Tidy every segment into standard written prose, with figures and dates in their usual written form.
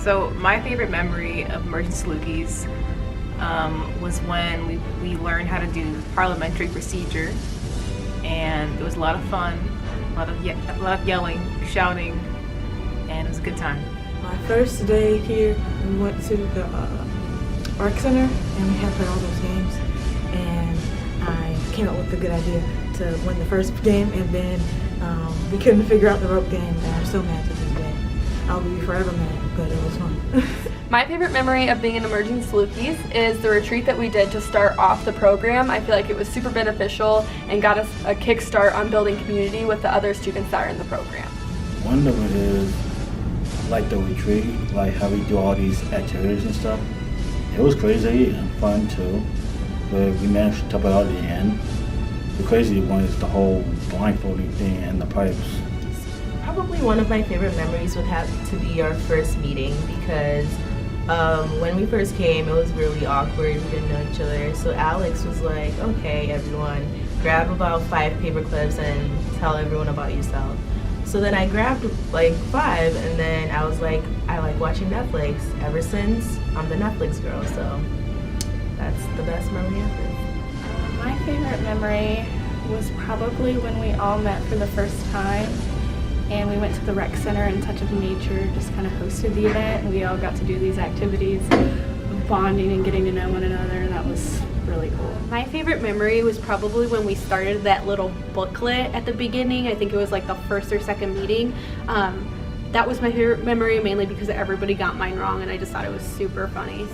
So my favorite memory of merging Salukis was when we learned how to do parliamentary procedure, and it was a lot of fun, a lot of yelling, shouting, and it was a good time. My first day here, we went to the Arc Center, and we had to play all those games, and I came up with a good idea to win the first game, and then we couldn't figure out the rope game, and I'm so mad to this day. I'll be forever mad, but it was fun. My favorite memory of being an emerging Salukis is the retreat that we did to start off the program. I feel like it was super beneficial and got us a kickstart on building community with the other students that are in the program. One of it is like the retreat, like how we do all these activities and stuff. It was crazy and fun too, but we managed to top it out at the end. The crazy one is the whole blindfolding thing and the pipes. Probably one of my favorite memories would have to be our first meeting, because when we first came, it was really awkward. We didn't know each other. So Alex was like, okay, everyone, grab about 5 paper clips and tell everyone about yourself. So then I grabbed like 5, and then I was like, I like watching Netflix. Ever since, I'm the Netflix girl, so that's the best memory ever. My favorite memory was probably when we all met for the first time, and we went to the rec center and Touch of Nature just kind of hosted the event, and we all got to do these activities of bonding and getting to know one another, and that was really cool. My favorite memory was probably when we started that little booklet at the beginning. I think it was like the first or second meeting. That was my favorite memory, mainly because everybody got mine wrong, and I just thought it was super funny.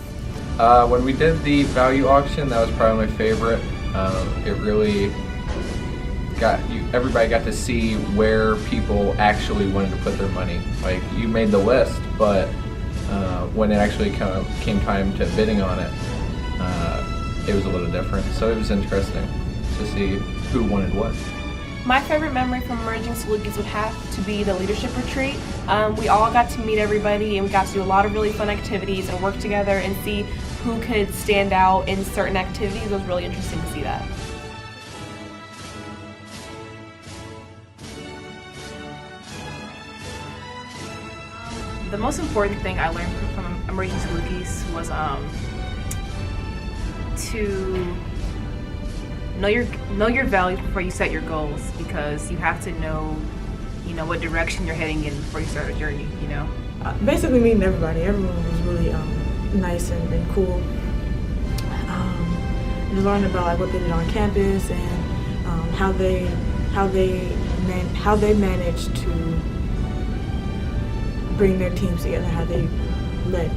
When we did the value auction, that was probably my favorite. It really everybody got to see where people actually wanted to put their money. Like, you made the list, but when it actually kind of came time to bidding on it, it was a little different. So it was interesting to see who wanted what. My favorite memory from merging Salukis would have to be the leadership retreat. We all got to meet everybody, and we got to do a lot of really fun activities and work together and see who could stand out in certain activities. It was really interesting to see that. The most important thing I learned from emerging Salukis was to know your values before you set your goals, because you have to know what direction you're heading in before you start a journey. Basically meeting everybody. Everyone was really nice and cool. And learning about like what they did on campus and how they managed to bring their teams together, how they led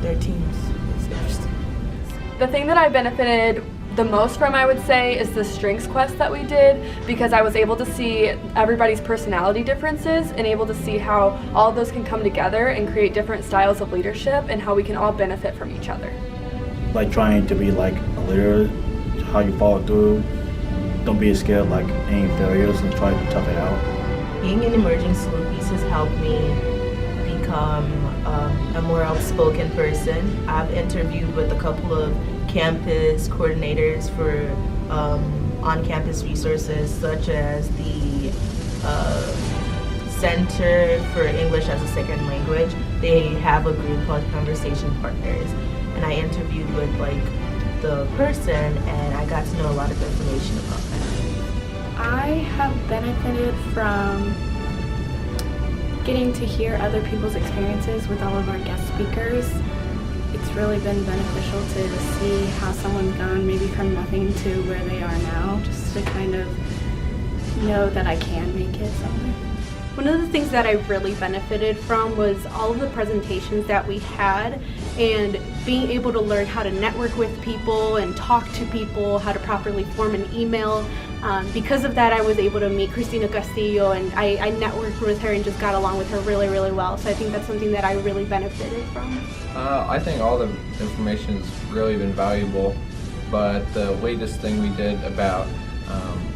their teams. It's interesting. The thing that I benefited the most from, I would say, is the strengths quest that we did, because I was able to see everybody's personality differences and able to see how all of those can come together and create different styles of leadership and how we can all benefit from each other. Like trying to be like a leader, how you follow through, don't be scared like any failures and try to tough it out. Being an emerging Salukis has helped me become a more outspoken person. I've interviewed with a couple of campus coordinators for on-campus resources, such as the Center for English as a Second Language. They have a group called Conversation Partners, and I interviewed with like the person, and I got to know a lot of information about that. I have benefited from getting to hear other people's experiences with all of our guest speakers. It's really been beneficial to see how someone's gone maybe from nothing to where they are now, just to kind of know that I can make it somewhere. One of the things that I really benefited from was all of the presentations that we had, and being able to learn how to network with people and talk to people, how to properly form an email. Because of that, I was able to meet Cristina Castillo, and I networked with her and just got along with her really, really well. So I think that's something that I really benefited from. I think all the information has really been valuable, but the latest thing we did about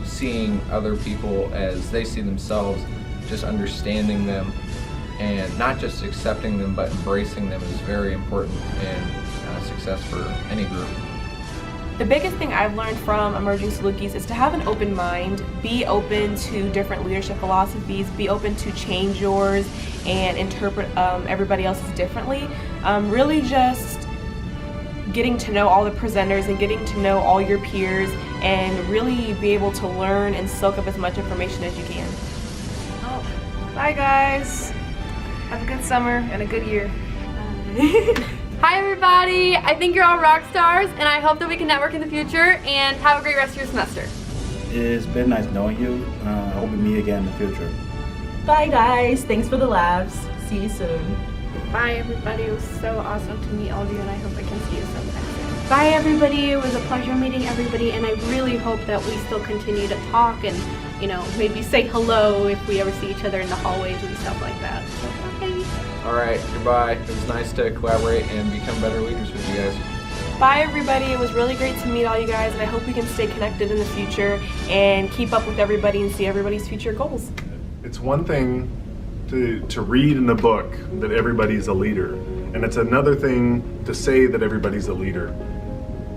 seeing other people as they see themselves, just understanding them and not just accepting them but embracing them is very important in success for any group. The biggest thing I've learned from emerging Salukis is to have an open mind, be open to different leadership philosophies, be open to change yours and interpret everybody else's differently. Really just getting to know all the presenters and getting to know all your peers and really be able to learn and soak up as much information as you can. Oh, bye guys. Have a good summer and a good year. Hi everybody! I think you're all rock stars, and I hope that we can network in the future and have a great rest of your semester. It's been nice knowing you. I hope we meet again in the future. Bye guys, thanks for the laughs. See you soon. Bye everybody, it was so awesome to meet all of you and I hope I can see you sometime soon. Bye everybody, it was a pleasure meeting everybody and I really hope that we still continue to talk and, you know, maybe say hello if we ever see each other in the hallways and stuff like that. So, okay. All right, goodbye. It was nice to collaborate and become better leaders with you guys. Bye everybody, it was really great to meet all you guys and I hope we can stay connected in the future and keep up with everybody and see everybody's future goals. It's one thing to read in a book that everybody's a leader, and it's another thing to say that everybody's a leader,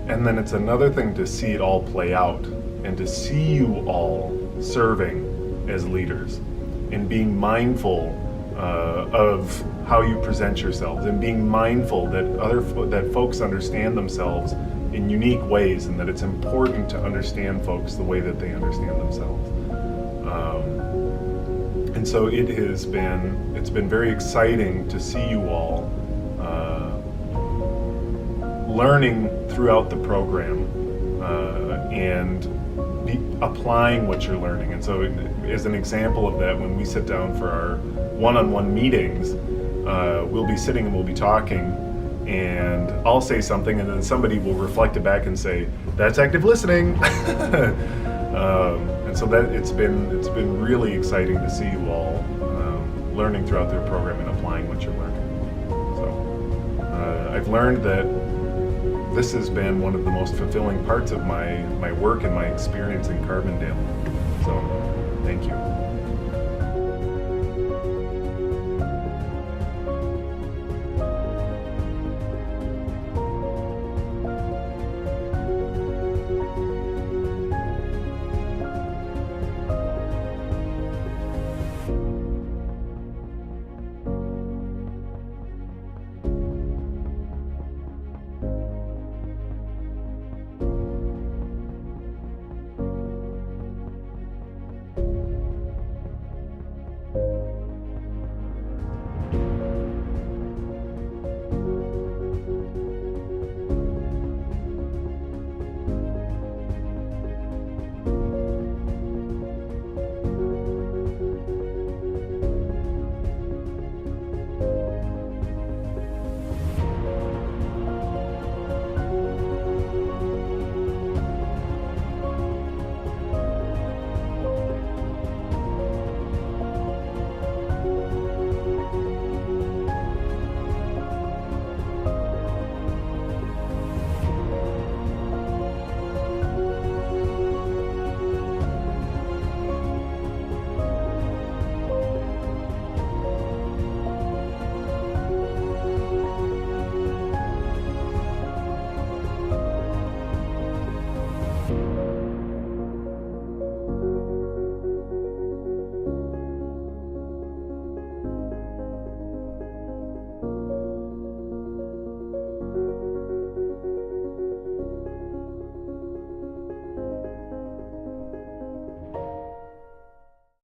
and then it's another thing to see it all play out and to see you all serving as leaders and being mindful of how you present yourselves and being mindful that that folks understand themselves in unique ways and that it's important to understand folks the way that they understand themselves. And so it's been very exciting to see you all learning throughout the program and applying what you're learning. And so as an example of that, when we sit down for our one-on-one meetings, we'll be sitting and we'll be talking and I'll say something and then somebody will reflect it back and say, that's active listening. And so that it's been really exciting to see you all learning throughout their program and applying what you're learning. So I've learned that this has been one of the most fulfilling parts of my work and my experience in Carbondale.